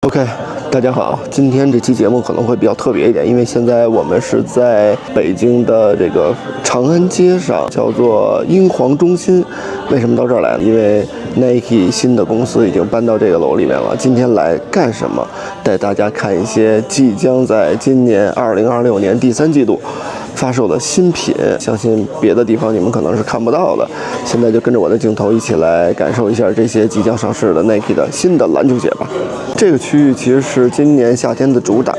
OK， 大家好，今天这期节目可能会比较特别一点，因为现在我们是在北京的这个长安街上，叫做英皇中心。为什么到这儿来呢？因为 Nike 新的公司已经搬到这个楼里面了。今天来干什么？带大家看一些即将在今年2026年第3季度发售的新品，相信别的地方你们可能是看不到的。现在就跟着我的镜头一起来感受一下这些即将上市的 Nike 的新的篮球鞋吧。这个区域其实是今年夏天的主打，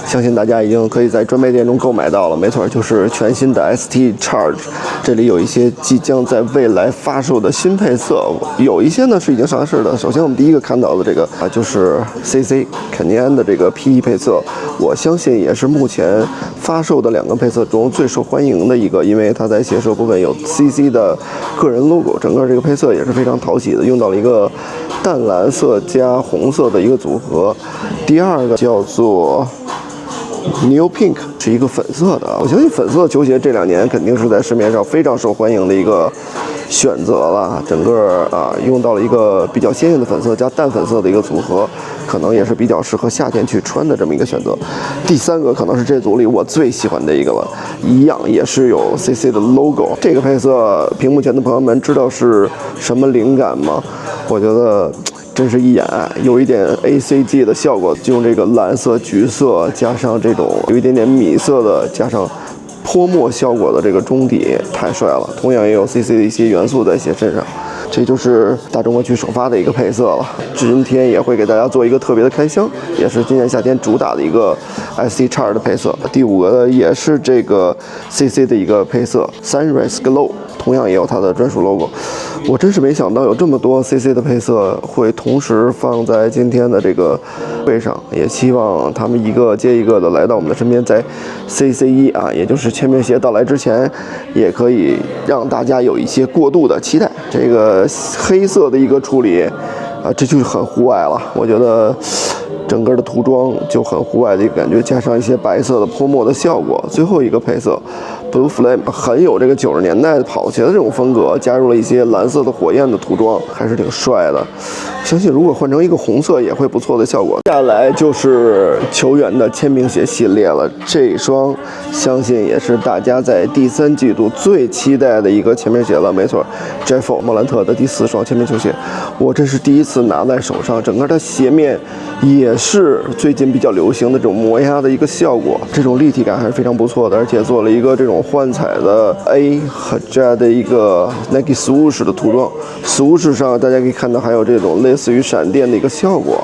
相信大家已经可以在专卖店中购买到了。没错，就是全新的 ST Charge。这里有一些即将在未来发售的新配色，有一些呢是已经上市的。首先我们第一个看到的这个就是 CC 肯尼安的这个 PE 配色，我相信也是目前发售的2个配色中最受欢迎的一个，因为它在鞋舌部分有 CC 的个人 logo， 整个这个配色也是非常讨喜的，用到了一个淡蓝色加红色的一个组合。第二个叫做 Neo Pink， 是一个粉色的，我相信粉色球鞋这2年肯定是在市面上非常受欢迎的一个选择了。整个用到了一个比较鲜艳的粉色加淡粉色的一个组合，可能也是比较适合夏天去穿的这么一个选择。第3个可能是这组里我最喜欢的一个了，一样也是有 CC 的 logo。这个配色，屏幕前的朋友们知道是什么灵感吗？我觉得真是一眼爱，有一点 ACG 的效果，就用这个蓝色、橘色加上这种有一点点米色的，加上泼墨效果的这个中底，太帅了。同样也有 CC 的一些元素在鞋身上。这就是大中国区首发的一个配色了。今天也会给大家做一个特别的开箱，也是今年夏天主打的一个 ST Charge 的配色。第5个也是这个 CC 的一个配色 Sunrise Glow， 同样也有它的专属 logo。我真是没想到有这么多 CC 的配色会同时放在今天的这个会上，也希望他们一个接一个的来到我们的身边，在 CC1也就是签名鞋到来之前，也可以让大家有一些过度的期待。这个黑色的一个处理这就是很户外了，我觉得整个的涂装就很户外的一个感觉，加上一些白色的泼墨的效果。最后一个配色 Blue Flame 很有这个90年代的跑鞋的这种风格，加入了一些蓝色的火焰的涂装，还是挺帅的。相信如果换成一个红色也会不错的效果。下来就是球员的签名鞋系列了，这双相信也是大家在第3季度最期待的一个签名鞋了。没错 ，Jeff 莫兰特的第4双签名球鞋，我这是第一次拿在手上，整个它鞋面也是最近比较流行的这种磨压的一个效果，这种立体感还是非常不错的，而且做了一个这种幻彩的 A 和 J 的一个 Nike Swoosh 的涂装。Swoosh 上大家可以看到还有这种类似于闪电的一个效果。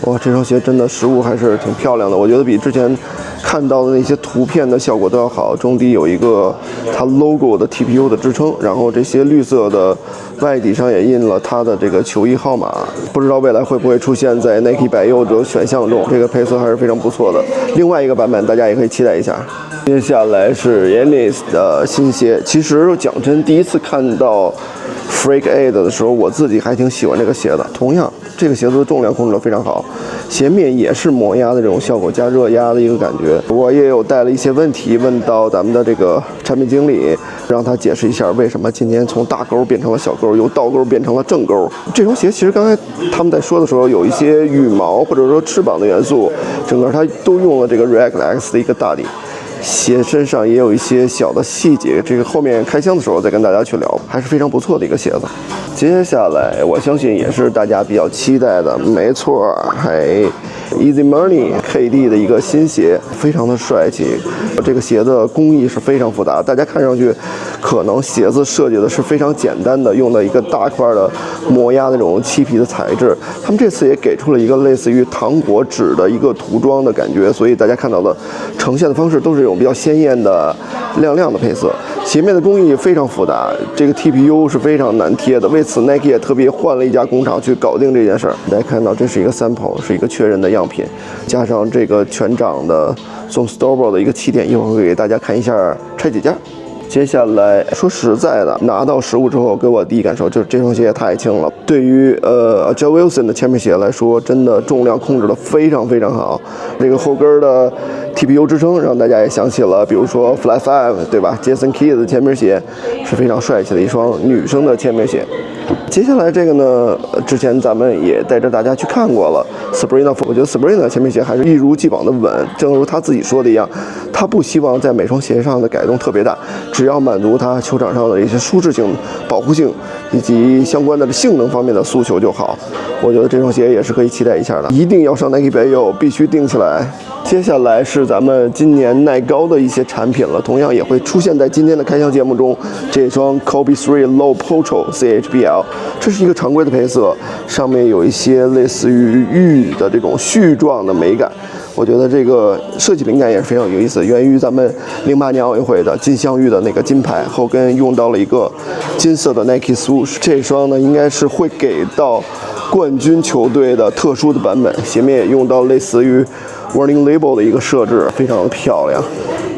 哇，这双鞋真的实物还是挺漂亮的，我觉得比之前看到的那些图片的效果都要好。中底有一个它 logo 的 TPU 的支撑，然后这些绿色的外底上也印了它的这个球衣号码，不知道未来会不会出现在 Nike 百佑者选项中。这个配色还是非常不错的。另外一个版本大家也可以期待一下。接下来是 Giannis 的新鞋，其实讲真，第一次看到 Freak 8的时候，我自己还挺喜欢这个鞋的。同样，这个鞋子的重量控制得非常好，鞋面也是磨压的这种效果加热压的一个感觉。我也有带了一些问题问到咱们的这个产品经理，让他解释一下为什么今天从大钩变成了小钩，由倒钩变成了正钩。这双鞋其实刚才他们在说的时候，有一些羽毛或者说翅膀的元素，整个它都用了这个 React X 的一个大底。鞋身上也有一些小的细节，这个后面开箱的时候再跟大家去聊，还是非常不错的一个鞋子。接下来我相信也是大家比较期待的，没错，Easy Money KD 的一个新鞋，非常的帅气。这个鞋的工艺是非常复杂，大家看上去可能鞋子设计的是非常简单的，用了一个大块的磨压的这种漆皮的材质。他们这次也给出了一个类似于糖果纸的一个涂装的感觉，所以大家看到的呈现的方式都是这种比较鲜艳的亮亮的配色。鞋面的工艺非常复杂，这个 TPU 是非常难贴的，为此 Nike 也特别换了一家工厂去搞定这件事儿。大家看到这是一个 sample， 是一个确认的样品，加上这个全掌的 Zone Stable 的一个起点，一会儿会给大家看一下拆解件。接下来说实在的，拿到实物之后，给我第一感受就是这双鞋也太轻了。对于Joe Wilson 的签名鞋来说，真的重量控制的非常非常好。这个后跟的 TPU 支撑让大家也想起了，比如说 Fly 5，对吧 ？Jason Kidd 的签名鞋是非常帅气的一双女生的签名鞋。接下来这个呢，之前咱们也带着大家去看过了 Sabrina， 我觉得 Sabrina 的签名鞋还是一如既往的稳，正如他自己说的一样，他不希望在每双鞋上的改动特别大，只要满足他球场上的一些舒适性、保护性以及相关的性能方面的诉求就好。我觉得这双鞋也是可以期待一下的，一定要上 Nike 北邮，必须定起来。接下来是咱们今年耐高的一些产品了，同样也会出现在今天的开箱节目中。这双 Kobe 3 Low Potro CHBL， 这是一个常规的配色，上面有一些类似于玉的这种絮状的美感。我觉得这个设计灵感也是非常有意思，源于咱们08年奥运会的金镶玉的那个金牌，后跟用到了一个金色的 Nike Swoosh。这双呢应该是会给到冠军球队的特殊的版本，鞋面也用到类似于 Warning Label 的一个设置，非常的漂亮。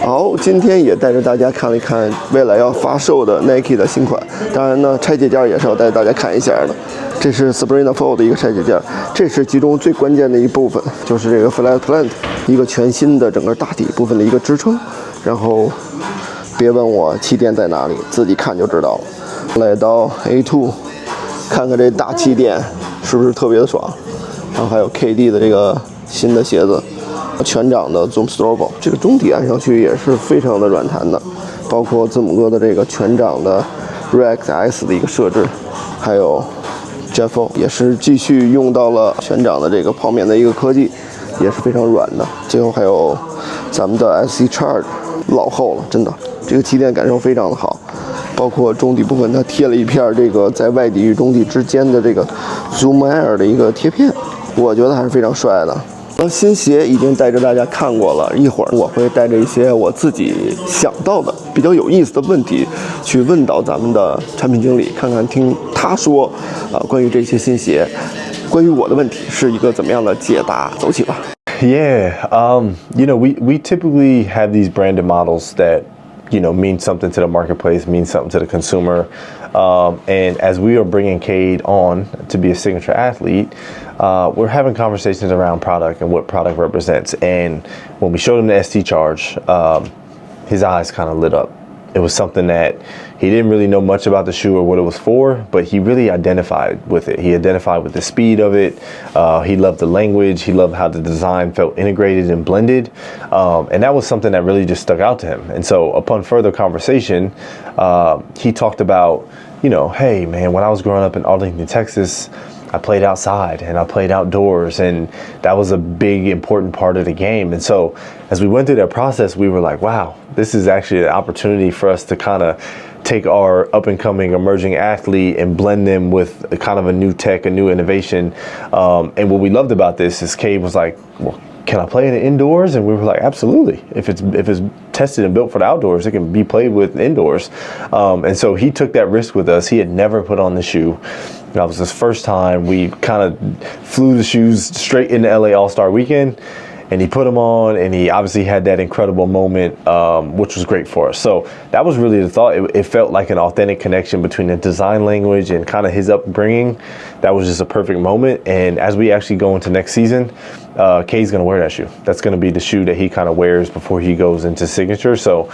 好，今天也带着大家看了一看未来要发售的 Nike 的新款，当然呢，拆解件也是要带大家看一下的。这是 Sabrina Fold 的一个拆解件，这是其中最关键的一部分，就是这个 Flat Plant 一个全新的整个大底部分的一个支撑。然后别问我气垫在哪里，自己看就知道了。来到 A2， 看看这大气垫是不是特别的爽。然后还有 KD 的这个新的鞋子，全掌的 Zoom Strobel， 这个中底按上去也是非常的软弹的，包括字母哥的这个全掌的 React X 的一个设置，还有 Jeffo 也是继续用到了全掌的这个泡棉的一个科技，也是非常软的。最后还有咱们的 SC Charge， 老厚了，真的，这个气垫感受非常的好。包括中底部分，它贴了一片这个在外底与中底之间的这个 Zoom Air 的一个贴片，我觉得还是非常帅的。新鞋已经带着大家看过了，一会儿我会带着一些我自己想到的比较有意思的问题去问到咱们的产品经理，看看听他说关于这些新鞋，关于我的问题是一个怎么样的解答。走起吧。Yeah, we typically have these branded models that mean something to the marketplace, mean something to the consumer. And as we are bringing Cade on to be a signature athlete, we're having conversations around product and what product represents. And when we showed him the ST Charge, his eyes kind of lit up. It was something that he didn't really know much about the shoe or what it was for, but he really identified with it. He identified with the speed of it. He loved the language. He loved how the design felt integrated and blended. And that was something that really just stuck out to him. And so upon further conversation, he talked about, hey, man, when I was growing up in Arlington, Texas, I played outside and I played outdoors, and that was a big, important part of the game. And so as we went through that process, we were like, wow, this is actually an opportunity for us to kind of take our up-and-coming emerging athlete and blend them with a kind of a new tech, a new innovation. And what we loved about this is Cade was like, well, can I play in the indoors? And we were like, absolutely. If it's tested and built for the outdoors, it can be played with indoors. And so he took that risk with us. He had never put on the shoe. That was his first time. We kind of flew the shoes straight into LA All-Star Weekend, and he put them on, and he obviously had that incredible moment, which was great for us. So that was really the thought. It felt like an authentic connection between the design language and kind of his upbringing. That was just a perfect moment. And as we actually go into next season, Cade's going to wear that shoe. That's going to be the shoe that he kind of wears before he goes into signature. So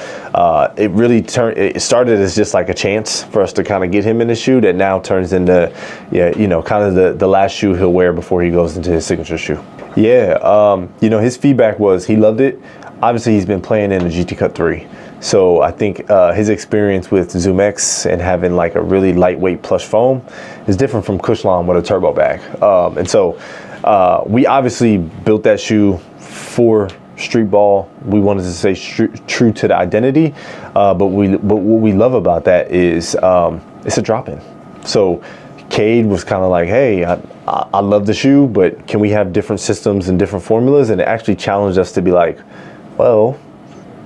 it really it started as just like a chance for us to kind of get him in the shoe that now turns into, kind of the last shoe he'll wear before he goes into his signature shoe. Yeah, his feedback was he loved it. Obviously, he's been playing in the GT Cut 3. So I think his experience with Zoom X and having like a really lightweight plush foam is different from Cushlon with a turbo bag. And so we obviously built that shoe for street ball. We wanted to stay true to the identity. But what we love about that is it's a drop-in. So Cade was kind of like, hey, I love the shoe, but can we have different systems and different formulas? And it actually challenged us to be like, well,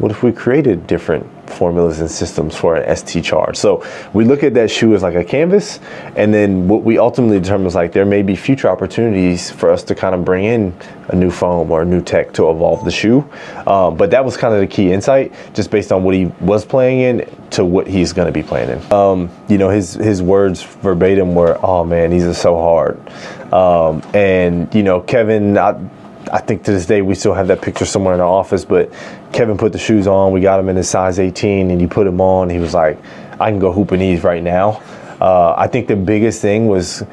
what if we created different formulas and systems for an ST charge? So we look at that shoe as like a canvas, and then what we ultimately determine is like there may be future opportunities for us to kind of bring in a new foam or a new tech to evolve the shoe. But that was kind of the key insight, just based on what he was playing in to what he's going to be playing in. You know, his words verbatim were, "Oh man, these are so hard." And you know, Kevin, I think to this day we still have that picture somewhere in our office, but Kevin put the shoes on, we got him in his size 18, and he put them on, he was like, I can go hooping these right now. I think the biggest thing was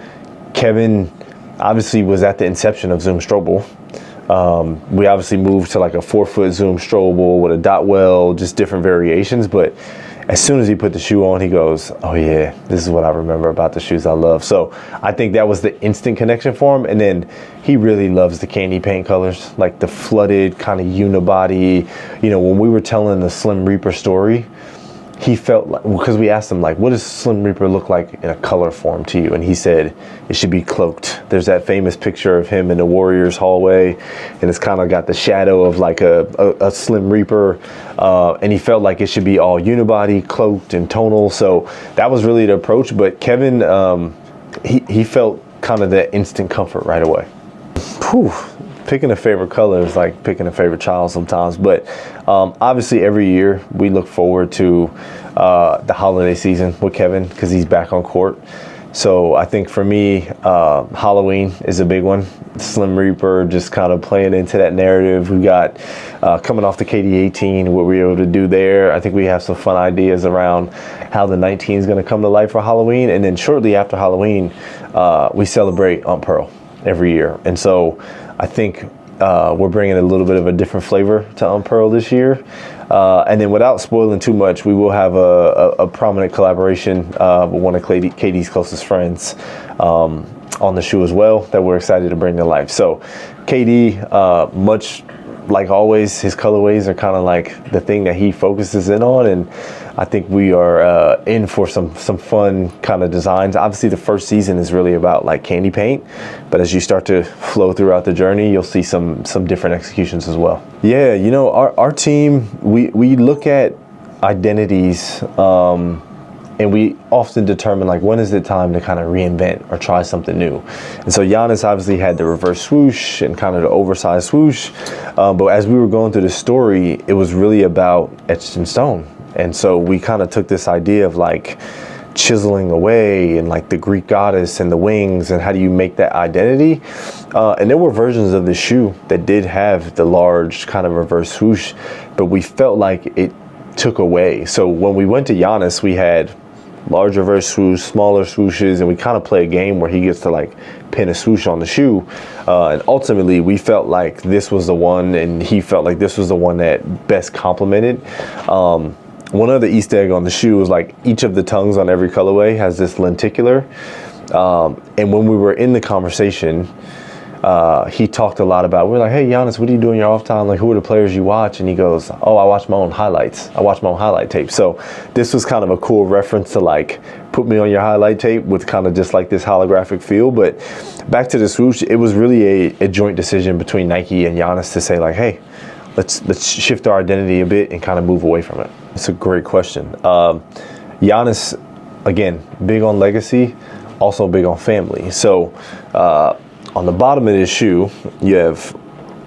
Kevin obviously was at the inception of Zoom Strobel. We obviously moved to like a 4-foot Zoom Strobel with a dot well, just different variations, but as soon as he put the shoe on, he goes, oh yeah, this is what I remember about the shoes I love. So I think that was the instant connection for him. And then he really loves the candy paint colors, like the flooded kind of unibody. You know, when we were telling the Slim Reaper story, he felt like, because we asked him like, what does Slim Reaper look like in a color form to you? And he said, it should be cloaked. There's that famous picture of him in the Warriors hallway, and it's kind of got the shadow of like a Slim Reaper. And he felt like it should be all unibody, cloaked and tonal. So that was really the approach. But Kevin, he felt kind of that instant comfort right away. Whew. Picking a favorite color is like picking a favorite child sometimes, but obviously every year we look forward to the holiday season with Kevin because he's back on court. So I think for me, Halloween is a big one. Slim Reaper just kind of playing into that narrative. We got coming off the KD 18, what we were able to do there. I think we have some fun ideas around how the 19 is going to come to life for Halloween. And then shortly after Halloween, we celebrate Aunt Pearl every year. And so I think we're bringing a little bit of a different flavor to Aunt Pearl this year. And then without spoiling too much, we will have a prominent collaboration with one of KD's closest friends on the shoe as well that we're excited to bring to life. So KD, much like always, his colorways are kind of like the thing that he focuses in on, and I think we are in for some fun kind of designs. Obviously, the first season is really about like candy paint, but as you start to flow throughout the journey, you'll see some different executions as well. Yeah, you know, our team, we look at identities, and we often determine like when is it time to kind of reinvent or try something new. And so Giannis obviously had the reverse swoosh and kind of the oversized swoosh, but as we were going through the story, it was really about etched in stone. And so we kind of took this idea of like chiseling away and like the Greek goddess and the wings and how do you make that identity. And there were versions of the shoe that did have the large kind of reverse swoosh, but we felt like it took away. So when we went to Giannis, we had large reverse swoosh, smaller swooshes, and we kind of play a game where he gets to like pin a swoosh on the shoe. And ultimately we felt like this was the one, and he felt like this was the one that best complemented. One other Easter egg on the shoe is like each of the tongues on every colorway has this lenticular. And when we were in the conversation, he talked a lot about, we're like, hey, Giannis, what do you do in your off time? Like, who are the players you watch? And he goes, oh, I watch my own highlights. I watch my own highlight tape. So this was kind of a cool reference to like, put me on your highlight tape with kind of just like this holographic feel. But back to the swoosh, it was really a joint decision between Nike and Giannis to say like, hey, let's shift our identity a bit and kind of move away from it. It's a great question. Giannis, again, big on legacy, also big on family. So on the bottom of this shoe, you have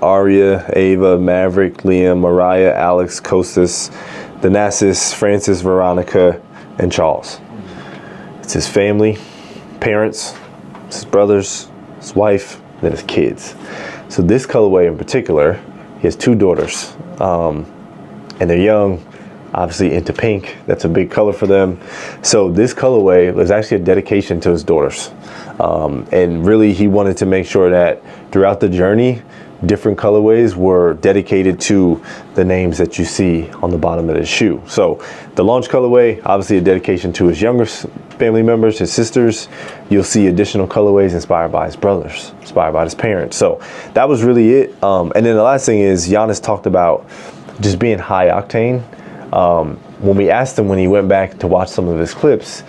Aria, Ava, Maverick, Liam, Mariah, Alex, Kostas, Thanasis, Francis, Veronica, and Charles. It's his family, parents, his brothers, his wife, and then his kids. So this colorway in particular, he has 2 daughters, and they're young, obviously into pink. That's a big color for them. So this colorway was actually a dedication to his daughters. And really he wanted to make sure that throughout the journey, different colorways were dedicated to the names that you see on the bottom of the shoe. So the launch colorway, obviously a dedication to his younger family members, his sisters. You'll see additional colorways inspired by his brothers, inspired by his parents. So that was really it. And then the last thing is Giannis talked about just being high octane. When we asked him when he went back to watch some of his clips,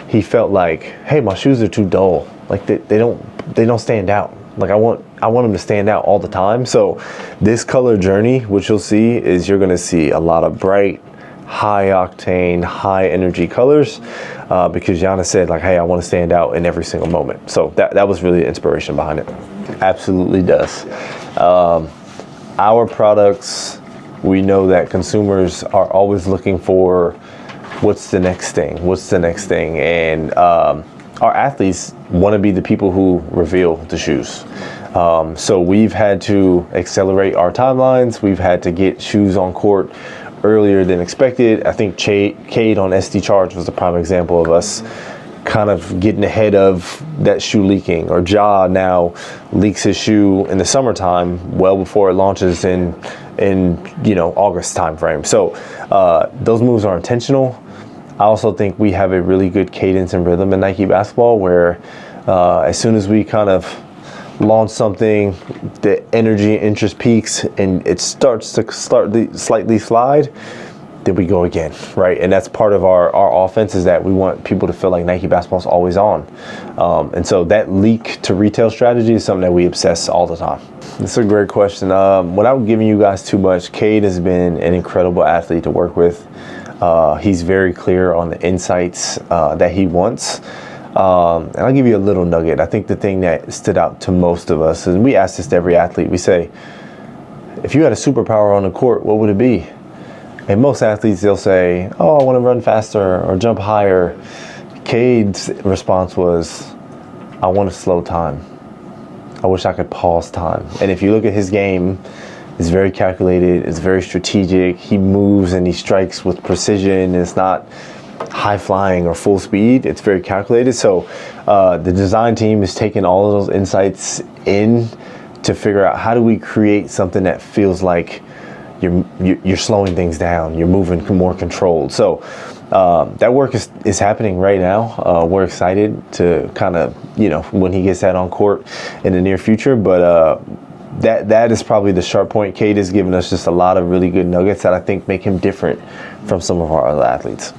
he felt like, hey, my shoes are too dull. Like they don't stand out. Like I want him to stand out all the time. So this color journey, what you'll see is you're going to see a lot of bright, high octane, high energy colors, because Giannis said like, hey, I want to stand out in every single moment. So that was really the inspiration behind it. Absolutely does. Our products, we know that consumers are always looking for what's the next thing, and our athletes want to be the people who reveal the shoes. So we've had to accelerate our timelines. We've had to get shoes on court earlier than expected. I think Cade on SD Charge was the prime example of us kind of getting ahead of that shoe leaking. Or Ja now leaks his shoe in the summertime, well before it launches in August timeframe. So those moves are intentional. I also think we have a really good cadence and rhythm in Nike basketball, where as soon as we kind of launch something, the energy and interest peaks and it starts to slightly slide, then we go again, right? And that's part of our offense, is that we want people to feel like Nike basketball is always on. And so that leak to retail strategy is something that we obsess all the time. This is a great question. Without giving you guys too much, Cade has been an incredible athlete to work with. He's very clear on the insights that he wants. And I'll give you a little nugget. I think the thing that stood out to most of us, and we ask this to every athlete, we say, if you had a superpower on the court, what would it be? And most athletes, they'll say, oh, I want to run faster or jump higher. Cade's response was, I want to slow time. I wish I could pause time. And if you look at his game, it's very calculated, it's very strategic. He moves and he strikes with precision. It's not high flying or full speed. It's very calculated. So the design team is taking all of those insights in to figure out, how do we create something that feels like you're slowing things down, you're moving more controlled. So that work is happening right now. We're excited to kind of, when he gets that on court in the near future. But that is probably the sharp point. Cade has given us just a lot of really good nuggets that I think make him different from some of our other athletes.